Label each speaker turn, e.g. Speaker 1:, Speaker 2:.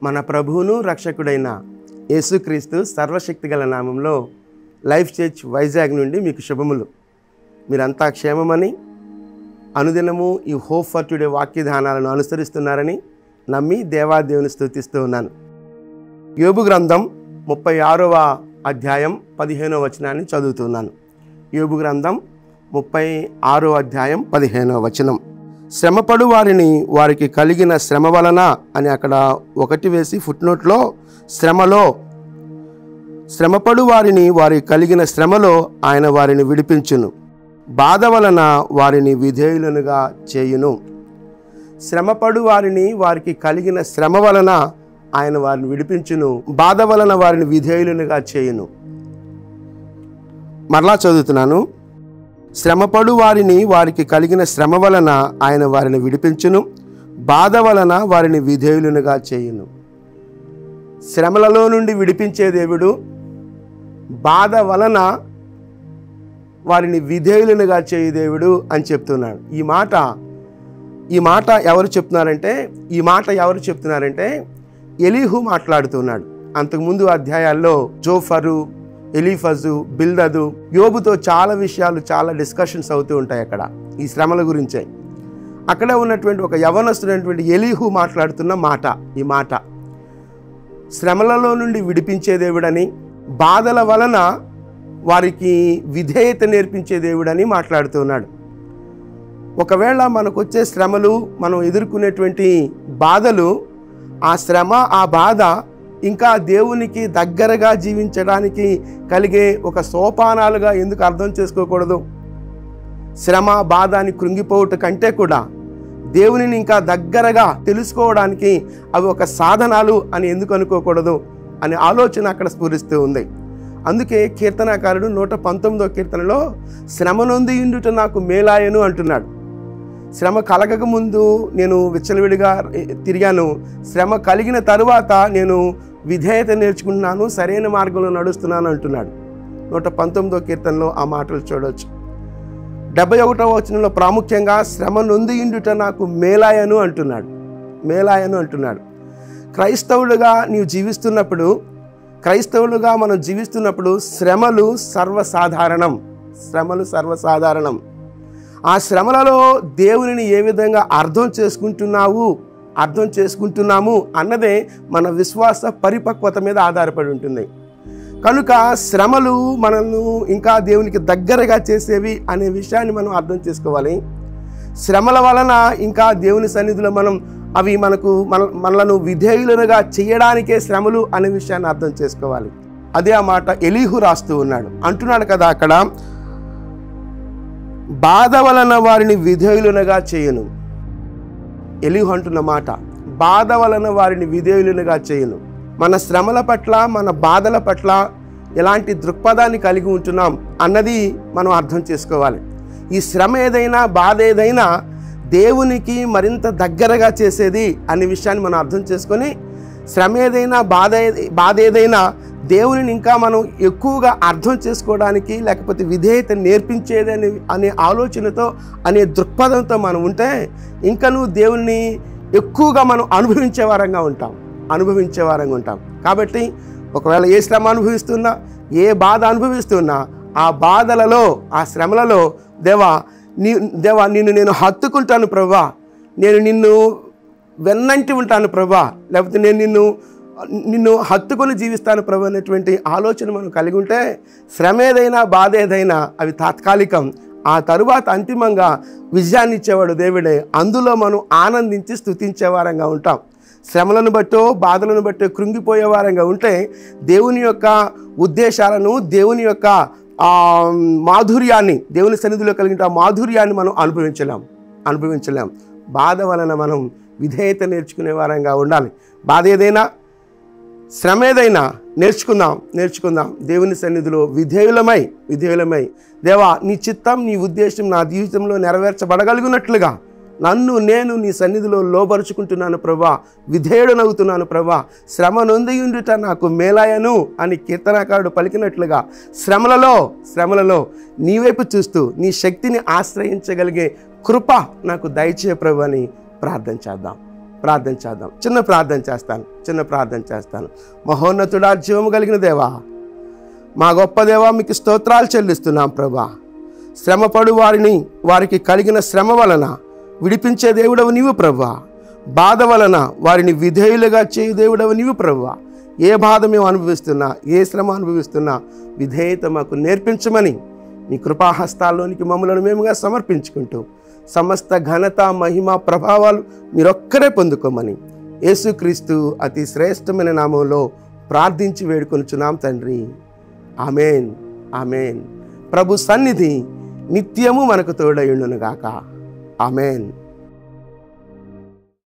Speaker 1: మన ప్రభువును రక్షకుడైన యేసుక్రీస్తు సర్వశక్తిగల నామంలో లైఫ్ చర్చ్ వైజాగ్ నుండి మీకు శుభములు. మీరంతా క్షేమమని, అనుదినము ఈ హోప్ ఫర్ టుడే వాక్యధానాలను అనుసరిస్తున్నారని నమ్మి దేవాదేవుని స్తుతిస్తూ ఉన్నాను. యోబు గ్రంథం 36వ అధ్యాయం 15వ వచనాన్ని చదువుతున్నాను. యోబు గ్రంథం 36వ అధ్యాయం 15వ వచనం. శ్రమపడు వారిని వారికి కలిగిన శ్రమ వలన అని అక్కడ ఒకటి వేసి ఫుట్నోట్లో శ్రమపడు వారిని వారికి కలిగిన శ్రమలో ఆయన వారిని విడిపించును, బాధ వలన వారిని విధేయులనుగా చేయును. శ్రమపడు వారిని వారికి కలిగిన శ్రమ వలన ఆయన వారిని విడిపించును, బాధ వలన వారిని విధేయులనుగా చేయును. మరలా చదువుతున్నాను. శ్రమపడు వారిని వారికి కలిగిన శ్రమ వలన ఆయన వారిని విడిపించును, బాధ వలన వారిని విధేయులనుగా చేయును. శ్రమలలో నుండి విడిపించే దేవుడు, బాధ వలన వారిని విధేయులనుగా చేయు దేవుడు అని చెప్తున్నాడు. ఈ మాట ఎవరు చెప్తున్నారంటే ఎలీహు మాట్లాడుతున్నాడు. అంతకుముందు అధ్యాయాల్లో జోఫరు, ఎలీఫజు, బిల్దదు, యోబుతో చాలా విషయాలు, చాలా డిస్కషన్స్ అవుతూ ఉంటాయి అక్కడ ఈ శ్రమల గురించే. అక్కడ ఉన్నటువంటి ఒక యవనస్తుడైనటువంటి ఎలీహు మాట్లాడుతున్న ఈ మాట శ్రమలలో నుండి విడిపించే దేవుడని, బాధల వలన వారికి విధేయత నేర్పించే దేవుడని మాట్లాడుతున్నాడు. ఒకవేళ మనకు వచ్చే శ్రమలు, మనం ఎదుర్కొనేటువంటి బాధలు, ఆ శ్రమ, ఆ బాధ ఇంకా దేవునికి దగ్గరగా జీవించడానికి కలిగే ఒక సోపానాలుగా ఎందుకు అర్థం చేసుకోకూడదు? శ్రమ, బాధ అని కృంగిపోవట కంటే కూడా దేవునిని ఇంకా దగ్గరగా తెలుసుకోవడానికి అవి ఒక సాధనాలు అని ఎందుకు అనుకోకూడదు అనే ఆలోచన అక్కడ స్ఫురిస్తూ ఉంది. అందుకే కీర్తనాకారుడు 119వ కీర్తనలో శ్రమ నొంది ఇండుట నాకు మేలాయను అంటున్నాడు. శ్రమ కలగక ముందు నేను విచ్చలవిడిగా తిరిగాను, శ్రమ కలిగిన తరువాత నేను విధేయత నేర్చుకుంటున్నాను, సరైన మార్గంలో నడుస్తున్నాను అంటున్నాడు. 119వ కీర్తనలో ఆ మాటలు చూడవచ్చు. 71వ వచనంలో ప్రాముఖ్యంగా శ్రమ నొంది ఇండుట నాకు మేలాయను అంటున్నాడు. క్రైస్తవులుగా మనం జీవిస్తున్నప్పుడు శ్రమలు సర్వసాధారణం. ఆ శ్రమలలో దేవునిని ఏ విధంగా అర్థం చేసుకుంటున్నాము అన్నదే మన విశ్వాస పరిపక్వత మీద ఆధారపడి ఉంటుంది. కనుక శ్రమలు మనల్ని ఇంకా దేవునికి దగ్గరగా చేసేవి అనే విషయాన్ని మనం అర్థం చేసుకోవాలి. శ్రమల వలన ఇంకా దేవుని సన్నిధిలో అవి మనలను విధేయులుగా చేయడానికే శ్రమలు అనే విషయాన్ని అర్థం చేసుకోవాలి. అదే ఆ మాట ఎలీహు రాస్తూ అంటున్నాడు కదా అక్కడ, బాధ వలన వారిని విధేయులుగా చేయను. ఎలీహు అంటున్న మాట, బాధ వలన వారిని విధేయులుగా చేయను. మన శ్రమల పట్ల, మన బాధల పట్ల ఎలాంటి దృక్పథాన్ని కలిగి ఉంటున్నాం అన్నది మనం అర్థం చేసుకోవాలి. ఈ శ్రమ ఏదైనా, బాధ ఏదైనా దేవునికి మరింత దగ్గరగా చేసేది అనే విషయాన్ని మనం అర్థం చేసుకొని, శ్రమ ఏదైనా, బాధ ఏదైనా దేవునిని ఇంకా మనం ఎక్కువగా అర్థం చేసుకోవడానికి, లేకపోతే విధేయత నేర్పించేది అనే ఆలోచనతో, అనే దృక్పథంతో మనం ఉంటే ఇంకనూ దేవుని ఎక్కువగా మనం అనుభవించే వారంగా ఉంటాం. కాబట్టి ఒకవేళ ఏ శ్రమ అనుభవిస్తున్నా, ఏ బాధ అనుభవిస్తున్నా, ఆ బాధలలో, ఆ శ్రమలలో దేవా నిన్ను నేను హత్తుకుంటాను ప్రభా, నేను నిన్ను వెన్నంటి ఉంటాను ప్రభా, లేకపోతే నేను నిన్ను హత్తుకొని జీవిస్తాను ప్రభు అనేటువంటి ఆలోచన మనం కలిగి ఉంటే శ్రమ ఏదైనా, బాధ ఏదైనా అవి తాత్కాలికం. ఆ తరువాత అంతిమంగా విజయాన్ని ఇచ్చేవాడు దేవుడే. అందులో మనం ఆనందించి స్తుతించే వారంగా ఉంటాం. శ్రమలను బట్టో, బాధలను బట్టో కృంగిపోయే వారంగా ఉంటే దేవుని యొక్క ఉద్దేశాలను, దేవుని యొక్క మాధుర్యాన్ని, దేవుని సన్నిధిలో కలిగిన మాధుర్యాన్ని మనం అనుభవించలేం. బాధ వలన మనం విధేయత నేర్చుకునే వారంగా ఉండాలి. బాధ ఏదైనా, శ్రమ ఏదైనా నేర్చుకుందాం దేవుని సన్నిధిలో విధేయులమై దేవా నీ చిత్తం, నీ ఉద్దేశం నా జీవితంలో నెరవేర్చబడగలిగినట్లుగా నేను నీ సన్నిధిలో లోబరుచుకుంటున్నాను ప్రభా, విధేయుడనవుతున్నాను ప్రభా. శ్రమ నొందియుండుట నాకు మేలాయను అని కీర్తనాకారుడు పలికినట్లుగా శ్రమలలో నీ వైపు చూస్తూ నీ శక్తిని ఆశ్రయించగలిగే కృప నాకు దయచే ప్రభు అని ప్రార్థన చేద్దాం. ప్రార్థన చేద్దాం. చిన్న ప్రార్థన చేస్తాను. మహోన్నతుడా, జీవము కలిగిన దేవా, మా గొప్ప దేవా, మీకు స్తోత్రాలు చెల్లిస్తున్నాం ప్రభా. శ్రమపడు వారికి కలిగిన శ్రమ వలన విడిపించే దేవుడవు నీవు ప్రభా. బాధ వలన వారిని విధేయులుగా చేయు దేవుడవు నీవు ప్రభా. ఏ బాధ మేము అనుభవిస్తున్నా, ఏ శ్రమ అనుభవిస్తున్నా విధేయత మాకు నేర్పించమని మీ కృపాహస్తాల్లోనికి మమ్మలను మేముగా సమర్పించుకుంటూ సమస్త ఘనత, మహిమ, ప్రభావాలు మీరొక్కరే పొందుకోమని యేసుక్రీస్తు అతి శ్రేష్టమైన నామంలో ప్రార్థించి వేడుకొనుచున్నాం తండ్రి. ఆమేన్, ఆమేన్. ప్రభు సన్నిధి నిత్యము మనకు తోడయుండునుగాక. ఆమేన్.